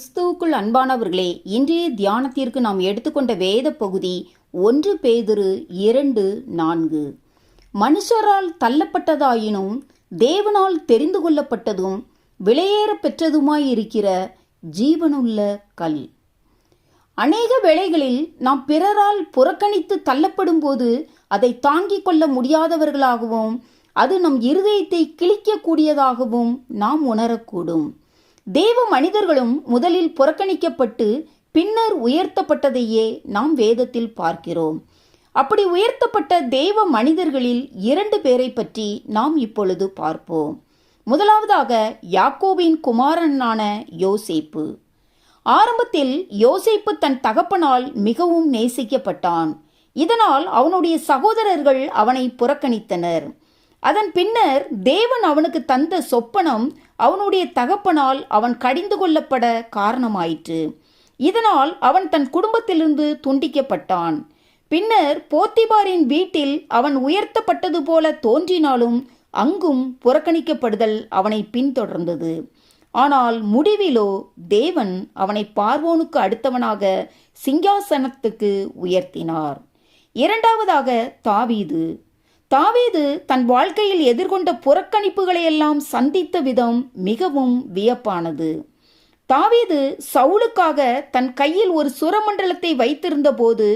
கிறிஸ்துவுக்குள் அன்பானவர்களே, இன்றைய தியானத்திற்கு நாம் எடுத்துக்கொண்ட வேத பகுதி 1 பேதுரு 2:4. மனுஷரால் தள்ளப்பட்டதாயினும் தேவனால் தெரிந்து கொள்ளப்பட்டதும் விலையேற பெற்றதுமாயிருக்கிற ஜீவனுள்ள கல். அநேக வேளைகளில் நாம் பிறரால் புறக்கணித்து தள்ளப்படும் போது அதை தாங்கிக் கொள்ள முடியாதவர்களாகவும் அது நம் இருதயத்தை கிழிக்கக்கூடியதாகவும் நாம் உணரக்கூடும். தேவ மனிதர்களும் முதலில் புறக்கணிக்கப்பட்டு பின்னர் உயர்த்தப்பட்டதையே நாம் வேதத்தில் பார்க்கிறோம். அப்படி உயர்த்தப்பட்ட தேவ மனிதர்களில் 2 பேரை பற்றி நாம் இப்பொழுது பார்ப்போம். முதலாவதாக யாக்கோபின் குமாரனான யோசேப்பு. ஆரம்பத்தில் யோசேப்பு தன் தகப்பனால் மிகவும் நேசிக்கப்பட்டான். இதனால் அவனுடைய சகோதரர்கள் அவனை புறக்கணித்தனர். அதன் பின்னர் தேவன் அவனுக்கு தந்த சொப்பனம் அவனுடைய தகப்பனால் அவன் கடிந்து கொள்ளப்பட காரணமாயிற்று. இதனால் அவன் தன் குடும்பத்திலிருந்து துண்டிக்கப்பட்டான். பின்னர் போத்திபாரின் வீட்டில் அவன் உயர்த்தப்பட்டது போல தோன்றினாலும் அங்கும் புறக்கணிக்கப்படுதல் அவனை பின்தொடர்ந்தது. ஆனால் முடிவிலோ தேவன் அவனை பார்வோனுக்கு அடுத்தவனாக சிங்காசனத்துக்கு உயர்த்தினார். இரண்டாவதாக தாவீது. தாவீது தன் வாழ்க்கையில் எதிர்கொண்ட புறக்கணிப்புகளையெல்லாம் சந்தித்த விதம் மிகவும் வியப்பானது. தாவீது சவுலுக்காக தன் கையில் ஒரு சுரமண்டலத்தை வைத்திருந்த போது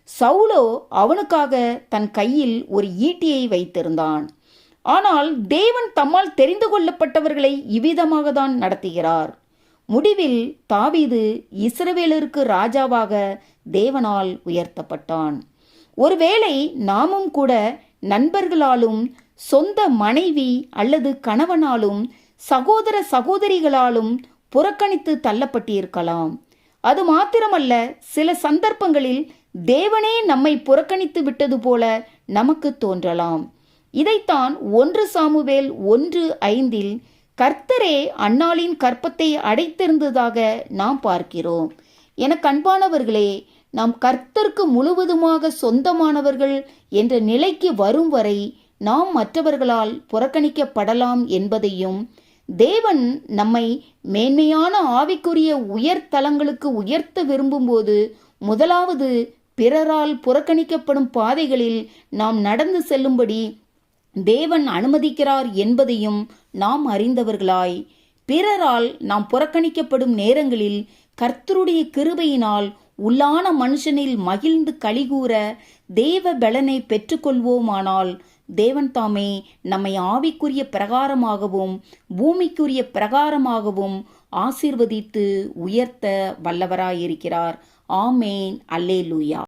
சவுலோ அவனுக்காக தன் கையில் ஒரு ஈட்டியை வைத்திருந்தான். ஆனால் தேவன் தம்மால் தெரிந்து கொள்ளப்பட்டவர்களை இவ்விதமாக தான் நடத்துகிறார். முடிவில் தாவீது இஸ்ரவேலருக்கு ராஜாவாக தேவனால் உயர்த்தப்பட்டான். ஒருவேளை நாமும் கூட நண்பர்களாலும் சொந்த மனைவி அல்லது கணவனாலும் சகோதர சகோதரிகளாலும் புறக்கணித்து தள்ளப்பட்டிருக்கலாம். அது மாத்திரமல்ல, சில சந்தர்ப்பங்களில் தேவனே நம்மை புறக்கணித்து விட்டது போல நமக்கு தோன்றலாம். இதைத்தான் 1 சாமுவேல் 1:5 கர்த்தரே அன்னாளின் கற்பத்தை அடைத்திருந்ததாக நாம் பார்க்கிறோம். எனக்கு அன்பானவர்களே, நாம் கர்த்தருக்கு முழுவதுமாக சொந்தமானவர்கள் என்ற நிலைக்கு வரும் வரை நாம் மற்றவர்களால் புறக்கணிக்கப்படலாம் என்பதையும், தேவன் நம்மை மேன்மையான ஆவிக்குரிய உயர்தலங்களுக்கு உயர்த்த விரும்பும்போது முதலாவது பிறரால் புறக்கணிக்கப்படும் பாதைகளில் நாம் நடந்து செல்லும்படி தேவன் அனுமதிக்கிறார் என்பதையும் நாம் அறிந்தவர்களாய், பிறரால் நாம் புறக்கணிக்கப்படும் நேரங்களில் கர்த்தருடைய கிருபையினால் உள்ளான மனுஷனில் மகிழ்ந்து களிகூற தேவ பலனை பெற்றுக்கொள்வோமானால் தேவன் தாமே நம்மை ஆவிக்குரிய பிரகாரமாகவும் பூமிக்குரிய பிரகாரமாகவும் ஆசீர்வதித்து உயர்த்த வல்லவராயிருக்கிறார். ஆமேன். அல்லேலூயா.